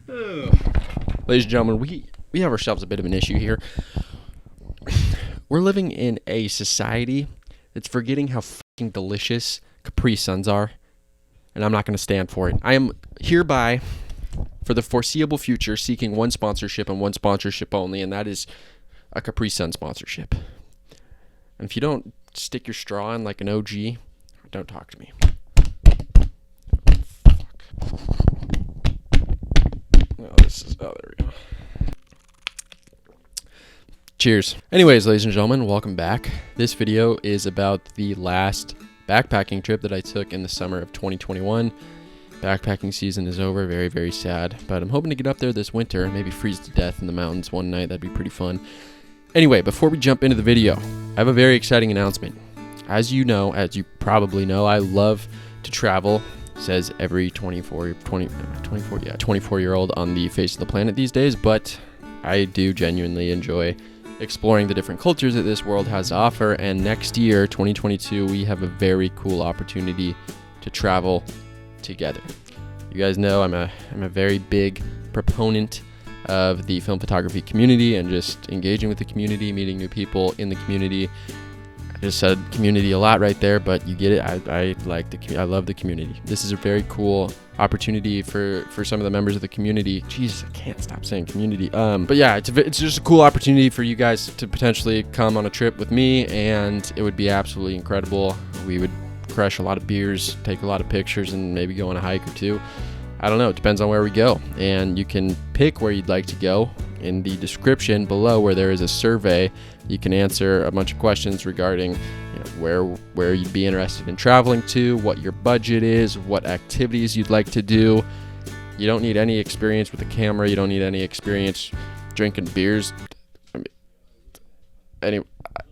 Ladies and gentlemen, we have ourselves a bit of an issue here. We're living in a society that's forgetting how fucking delicious Capri Suns are, and I'm not going to stand for it. I am hereby, for the foreseeable future, seeking one sponsorship and one sponsorship only, and that is a Capri Sun sponsorship. And if you don't stick your straw in like an OG, don't talk to me. Oh, there we go. Cheers. Anyways, ladies and gentlemen, welcome back. This video is about the last backpacking trip that I took in the summer of 2021. Backpacking season is over. Very, very sad. But I'm hoping to get up there this winter and maybe freeze to death in the mountains one night. That'd be pretty fun. Anyway, before we jump into the video, I have a very exciting announcement. As you probably know, I love to travel. Says every 24-year-old on the face of the planet these days, but I do genuinely enjoy exploring the different cultures that this world has to offer. And next year, 2022, we have a very cool opportunity to travel together. You guys know I'm a very big proponent of the film photography community and just engaging with the community, meeting new people in the community. I just said community a lot right there, but you get it. I love the community. This is a very cool opportunity for some of the members of the community. Jeez, I can't stop saying community. But yeah, it's just a cool opportunity for you guys to potentially come on a trip with me, and it would be absolutely incredible. We would crush a lot of beers, take a lot of pictures, and maybe go on a hike or two. I don't know. It depends on where we go, and you can pick where you'd like to go. In the description below, where there is a survey, you can answer a bunch of questions regarding where you'd be interested in traveling to, what your budget is, what activities you'd like to do. You don't need any experience with a camera. You don't need any experience drinking beers.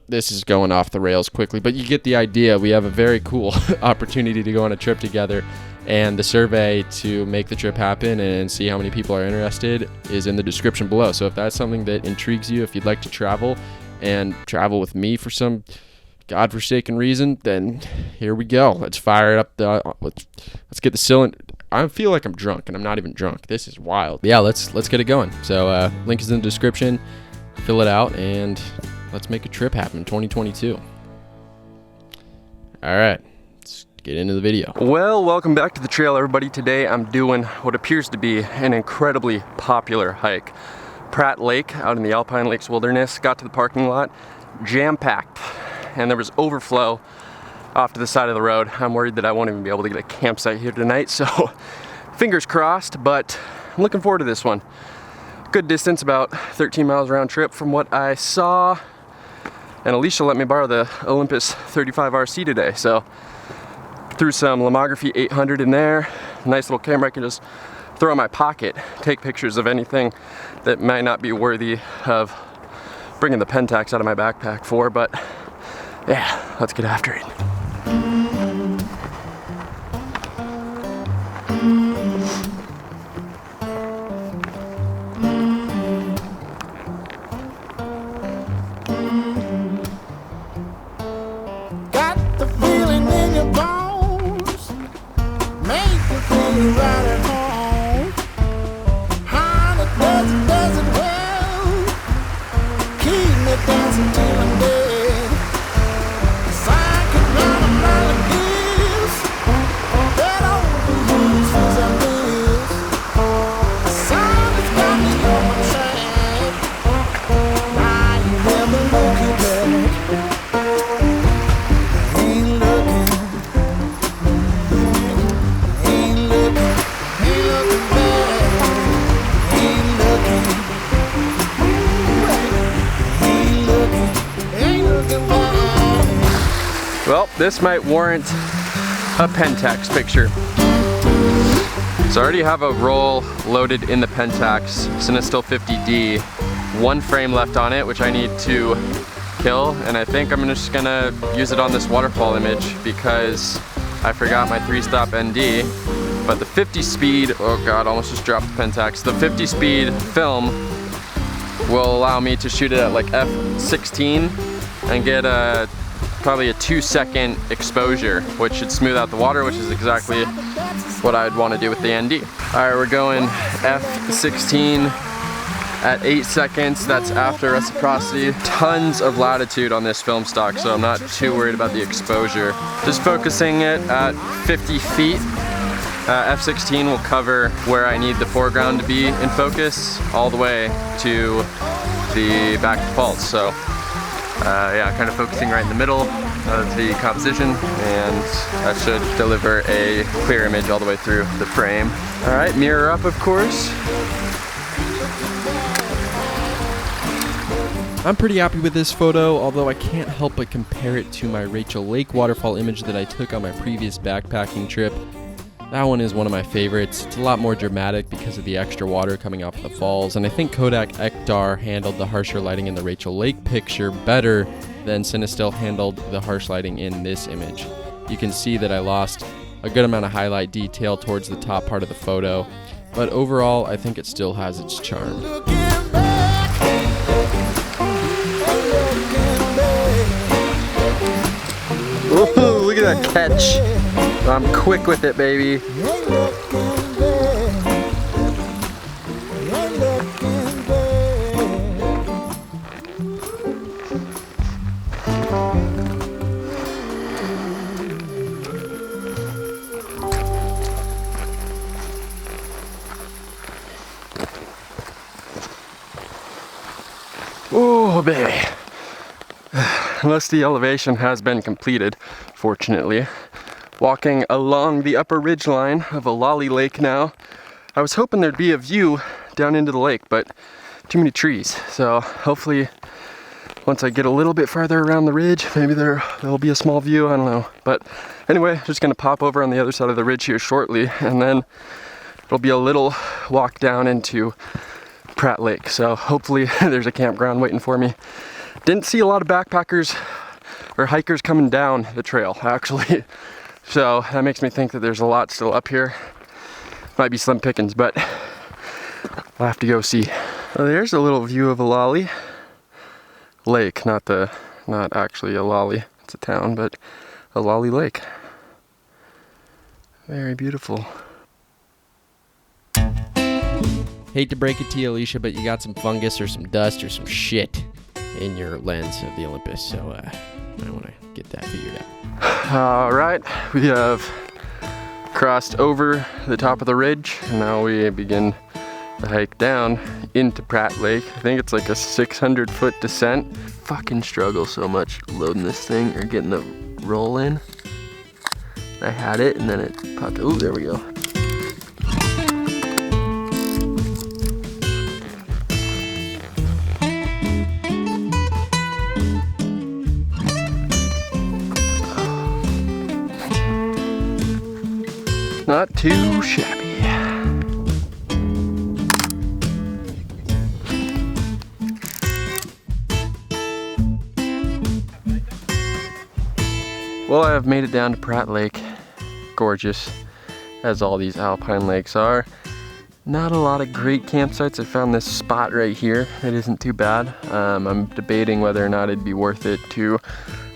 This is going off the rails quickly, but you get the idea. We have a very cool opportunity to go on a trip together, and the survey to make the trip happen and see how many people are interested is in the description below. So if that's something that intrigues you, if you'd like to travel and travel with me for some godforsaken reason, then here we go. Let's fire it up. Let's get the cylinder. I feel like I'm drunk, and I'm not even drunk. This is wild. Yeah, let's get it going. So link is in the description. Fill it out, and let's make a trip happen in 2022. All right. Get into the video. Well, welcome back to the trail, everybody. Today I'm doing what appears to be an incredibly popular hike. Pratt Lake out in the Alpine Lakes Wilderness. Got to the parking lot, jam-packed, and there was overflow off to the side of the road. I'm worried that I won't even be able to get a campsite here tonight, so fingers crossed, but I'm looking forward to this one. Good distance, about 13 miles round trip from what I saw, and Alicia let me borrow the Olympus 35 RC today, so threw some Lomography 800 in there. Nice little camera I can just throw in my pocket, take pictures of anything that might not be worthy of bringing the Pentax out of my backpack for, but yeah, let's get after it. Well, this might warrant a Pentax picture. So I already have a roll loaded in the Pentax, Cinestill 50D. One frame left on it, which I need to kill, and I think I'm just gonna use it on this waterfall image because I forgot my 3-stop ND. But the 50 speed, oh god, almost just dropped the Pentax. The 50 speed film will allow me to shoot it at like f16 and get probably a 2-second exposure, which should smooth out the water, which is exactly what I'd want to do with the ND. All right, we're going F16 at 8 seconds. That's after Reciprocity. Tons of latitude on this film stock, so I'm not too worried about the exposure. Just focusing it at 50 feet. F16 will cover where I need the foreground to be in focus all the way to the back default. So yeah, kind of focusing right in the middle of the composition, and that should deliver a clear image all the way through the frame. All right, mirror up, of course. I'm pretty happy with this photo, although I can't help but compare it to my Rachel Lake waterfall image that I took on my previous backpacking trip. That one is one of my favorites. It's a lot more dramatic because of the extra water coming off the falls, and I think Kodak Ektar handled the harsher lighting in the Rachel Lake picture better than Cinestill handled the harsh lighting in this image. You can see that I lost a good amount of highlight detail towards the top part of the photo, but overall I think it still has its charm. Ooh, look at that catch. I'm quick with it, baby. Oh, baby. Unless the elevation has been completed, fortunately. Walking along the upper ridge line of Alali Lake now. I was hoping there'd be a view down into the lake, but too many trees. So hopefully once I get a little bit farther around the ridge, maybe there'll be a small view, I don't know. But anyway, just gonna pop over on the other side of the ridge here shortly, and then it'll be a little walk down into Pratt Lake. So hopefully there's a campground waiting for me. Didn't see a lot of backpackers or hikers coming down the trail, actually. So that makes me think that there's a lot still up here. Might be slim pickings, but I'll have to go see. Well, there's a little view of Alali Lake, not actually Alali, it's a town, but Alali Lake. Very beautiful. Hate to break it to you, Alicia, but you got some fungus or some dust or some shit in your lens of the Olympus, so I want to get that figured out. All right, we have crossed over the top of the ridge, and now we begin the hike down into Pratt Lake. I think it's like a 600-foot descent. Fucking struggle so much loading this thing or getting the roll in. I had it and then it popped. Oh, there we go. Not too shabby. Well, I have made it down to Pratt Lake. Gorgeous, as all these Alpine lakes are. Not a lot of great campsites. I found this spot right here. It isn't too bad. I'm debating whether or not it'd be worth it to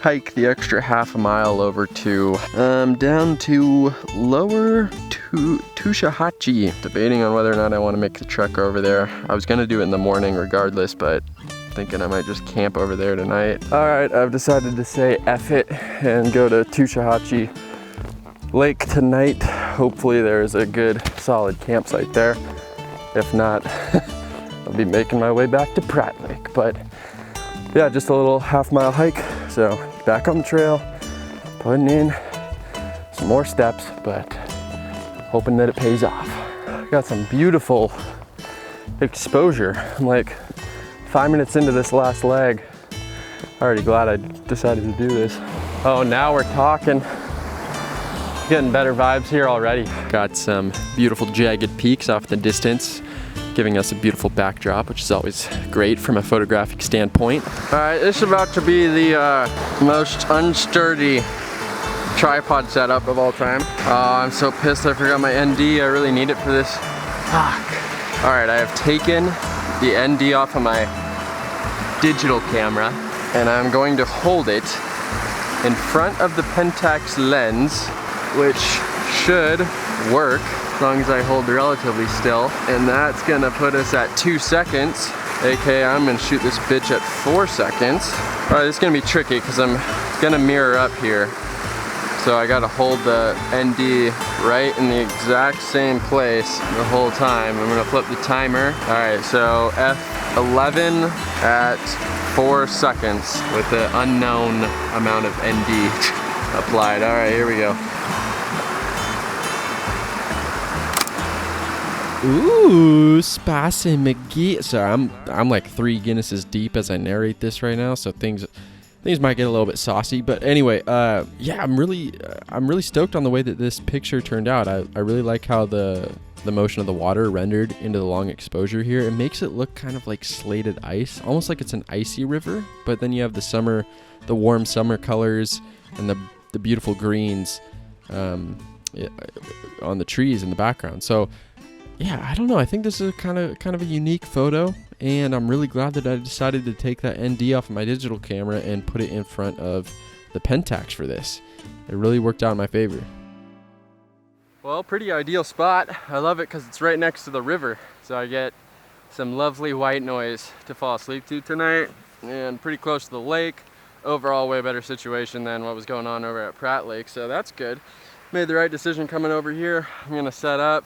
hike the extra half a mile over to down to lower to Tushahachi. Debating on whether or not I want to make the trek over there. I was gonna do it in the morning regardless, but thinking I might just camp over there tonight. All right, I've decided to say F it and go to Tushahachi Lake tonight. Hopefully there's a good solid campsite there. If not, I'll be making my way back to Pratt Lake. But yeah, just a little half-mile hike. So back on the trail, putting in some more steps, but hoping that it pays off. Got some beautiful exposure. I'm like 5 minutes into this last leg. Already glad I decided to do this. Oh, now we're talking. Getting better vibes here already. Got some beautiful jagged peaks off in the distance, giving us a beautiful backdrop, which is always great from a photographic standpoint. All right, this is about to be the most unsturdy tripod setup of all time. Oh, I'm so pissed I forgot my ND. I really need it for this. Fuck. All right, I have taken the ND off of my digital camera, and I'm going to hold it in front of the Pentax lens, which should work as long as I hold relatively still. And that's gonna put us at 2 seconds. AKA I'm gonna shoot this bitch at 4 seconds. All right, this is gonna be tricky because it's gonna mirror up here. So I gotta hold the ND right in the exact same place the whole time. I'm gonna flip the timer. All right, so F11 at 4 seconds with the unknown amount of ND applied. All right, here we go. Ooh, Spicy McGee. Sorry, I'm like 3 Guinnesses deep as I narrate this right now, so things might get a little bit saucy. But anyway, yeah, I'm really stoked on the way that this picture turned out. I really like how the motion of the water rendered into the long exposure here. It makes it look kind of like slated ice, almost like it's an icy river. But then you have the warm summer colors and the beautiful greens on the trees in the background. So yeah, I don't know. I think this is kind of a unique photo, and I'm really glad that I decided to take that ND off of my digital camera and put it in front of the Pentax for this. It really worked out in my favor. Well, pretty ideal spot. I love it because it's right next to the river, so I get some lovely white noise to fall asleep to tonight, and pretty close to the lake. Overall, way better situation than what was going on over at Pratt Lake, so that's good. Made the right decision coming over here. I'm gonna set up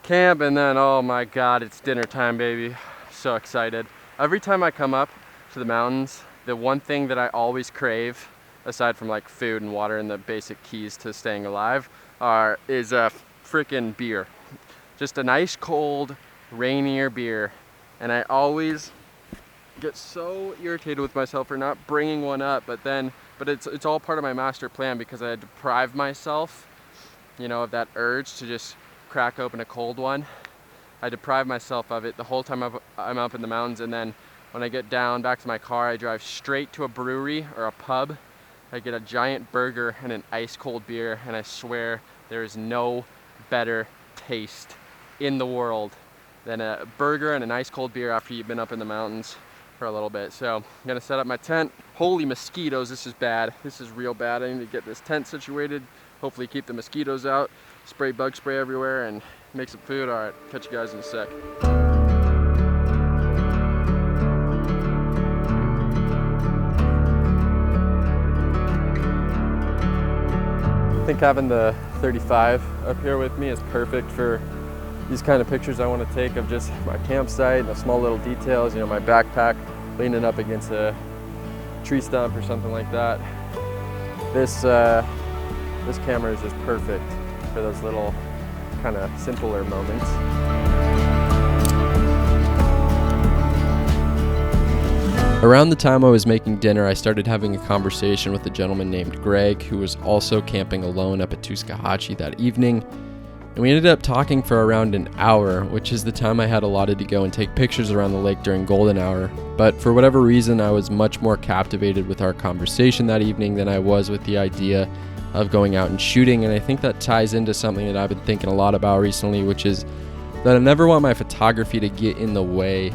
camp, and then oh my god, it's dinner time, baby. So excited. Every time I come up to the mountains, the one thing that I always crave, aside from like food and water and the basic keys to staying alive, is a freaking beer. Just a nice cold rainier beer. And I always get so irritated with myself for not bringing one up, but it's all part of my master plan, because I deprive myself, of that urge to just crack open a cold one. I deprive myself of it the whole time I'm up in the mountains, and then when I get down back to my car, I drive straight to a brewery or a pub. I get a giant burger and an ice cold beer, and I swear there is no better taste in the world than a burger and an ice cold beer after you've been up in the mountains for a little bit. So I'm gonna set up my tent. Holy mosquitoes, this is bad. This is real bad. I need to get this tent situated, hopefully keep the mosquitoes out, spray bug spray everywhere, and make some food. All right, catch you guys in a sec. I think having the 35 up here with me is perfect for these kind of pictures I want to take of just my campsite and the small little details, my backpack leaning up against a tree stump or something like that. This camera is just perfect for those little kind of simpler moments. Around the time I was making dinner, I started having a conversation with a gentleman named Greg, who was also camping alone up at Tushahachi that evening. And we ended up talking for around an hour, which is the time I had allotted to go and take pictures around the lake during golden hour. But for whatever reason, I was much more captivated with our conversation that evening than I was with the idea of going out and shooting. And I think that ties into something that I've been thinking a lot about recently, which is that I never want my photography to get in the way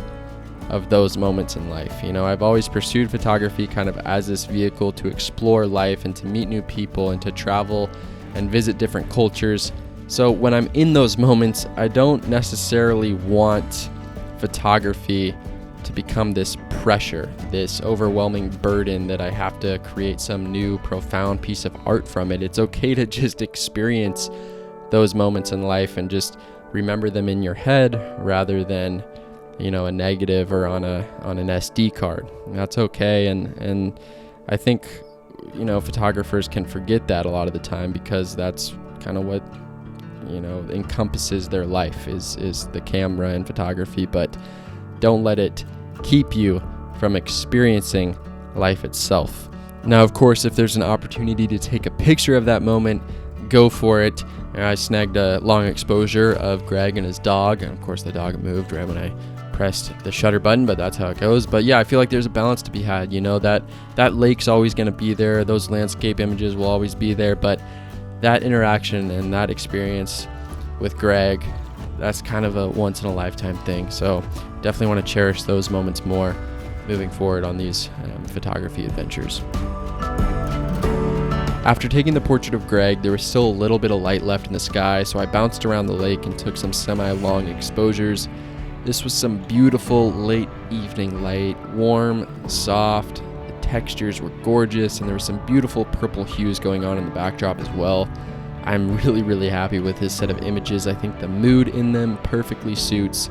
of those moments in life. I've always pursued photography kind of as this vehicle to explore life and to meet new people and to travel and visit different cultures. So when I'm in those moments, I don't necessarily want photography to become this pressure, this overwhelming burden that I have to create some new profound piece of art from it. It's okay to just experience those moments in life and just remember them in your head rather than, a negative or on an SD card. That's okay. And I think, photographers can forget that a lot of the time, because that's kind of what encompasses their life is the camera and photography. But don't let it keep you from experiencing life itself. Now, of course, if there's an opportunity to take a picture of that moment, go for it. And I snagged a long exposure of Greg and his dog, and of course the dog moved right when I pressed the shutter button, but that's how it goes. But yeah, I feel like there's a balance to be had. That lake's always going to be there, those landscape images will always be there, but that interaction and that experience with Greg, that's kind of a once in a lifetime thing. So definitely want to cherish those moments more moving forward on these photography adventures. After taking the portrait of Greg, there was still a little bit of light left in the sky, so I bounced around the lake and took some semi-long exposures. This was some beautiful late evening light, warm, soft, the textures were gorgeous, and there were some beautiful purple hues going on in the backdrop as well. I'm really happy with this set of images. I think the mood in them perfectly suits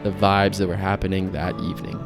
the vibes that were happening that evening.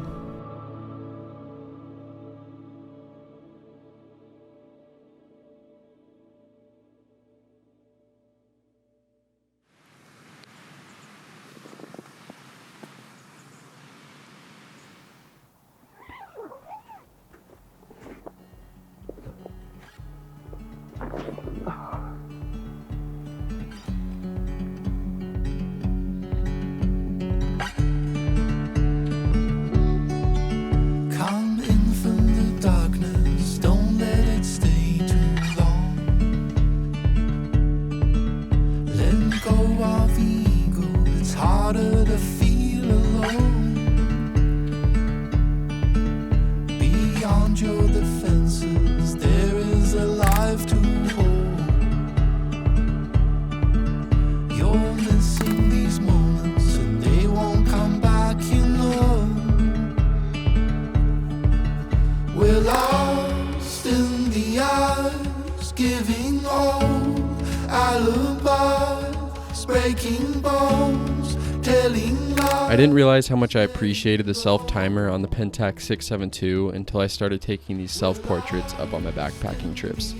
I didn't realize how much I appreciated the self-timer on the Pentax 672 until I started taking these self-portraits up on my backpacking trips.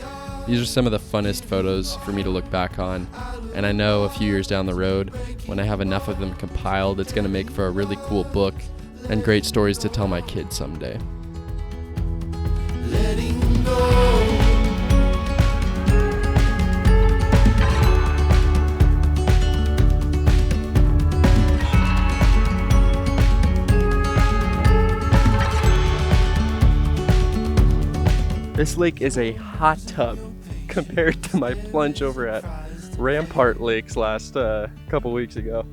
These are some of the funnest photos for me to look back on, and I know a few years down the road, when I have enough of them compiled, it's going to make for a really cool book and great stories to tell my kids someday. Letting go. This lake is a hot tub compared to my plunge over at Rampart Lakes last couple weeks ago.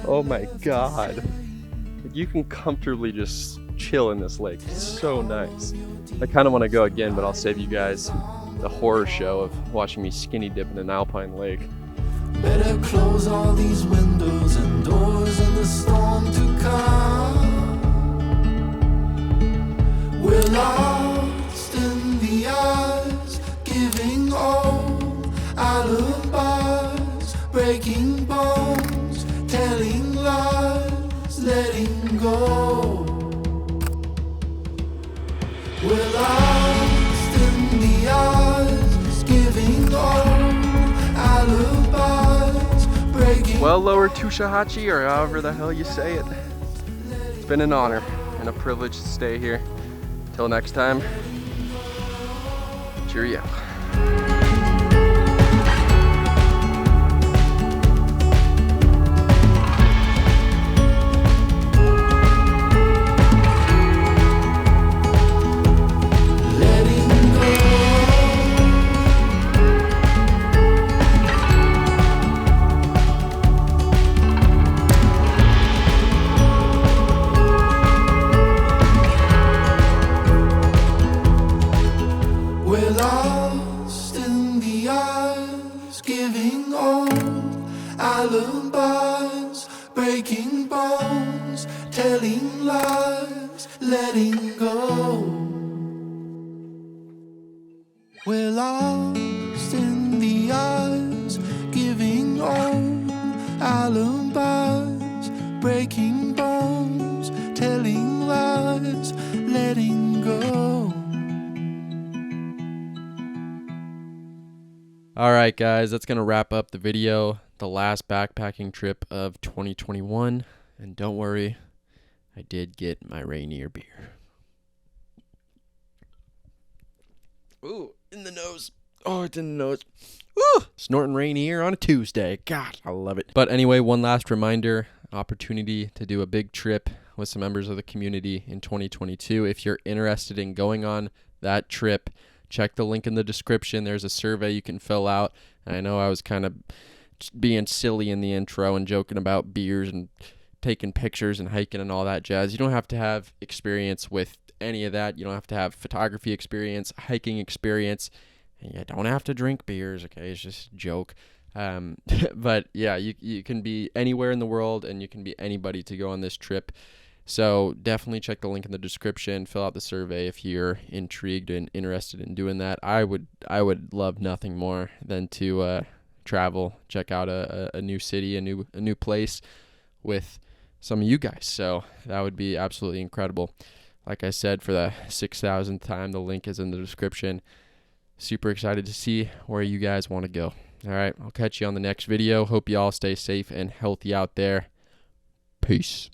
Oh my god. You can comfortably just chill in this lake. It's so nice. I kind of want to go again, but I'll save you guys the horror show of watching me skinny dip in an Alpine lake. Better close all these windows and doors in the storm to come. We're lost in the eyes, giving all alibis, breaking bones, telling lies, letting go. We're lost in the eyes, giving all alibis, breaking. Well, Lower Tushahachi, or however the hell you say it. It's been an honor and a privilege to stay here. Till next time, cheerio. Alibis, breaking bones, telling lies, letting go. We're lost in the eyes, giving all alibis, breaking bones, telling lies, letting go. Alright guys, that's going to wrap up the video. The last backpacking trip of 2021. And don't worry, I did get my Rainier beer. Ooh, in the nose. Oh, it's in the nose. Ooh, snorting Rainier on a Tuesday. God, I love it. But anyway, one last reminder, opportunity to do a big trip with some members of the community in 2022. If you're interested in going on that trip, check the link in the description. There's a survey you can fill out. And I know I was kind of being silly in the intro and joking about beers and taking pictures and hiking and all that jazz. You don't have to have experience with any of that. You don't have to have photography experience, hiking experience, and you don't have to drink beers. Okay, it's just a joke. But yeah, you can be anywhere in the world, and you can be anybody to go on this trip. So definitely check the link in the description, fill out the survey if you're intrigued and interested in doing that. I would love nothing more than to travel, check out a new city, a new place with some of you guys. So that would be absolutely incredible. Like I said, for the 6,000th time, the link is in the description. Super excited to see where you guys want to go. All right, I'll catch you on the next video. Hope you all stay safe and healthy out there. Peace.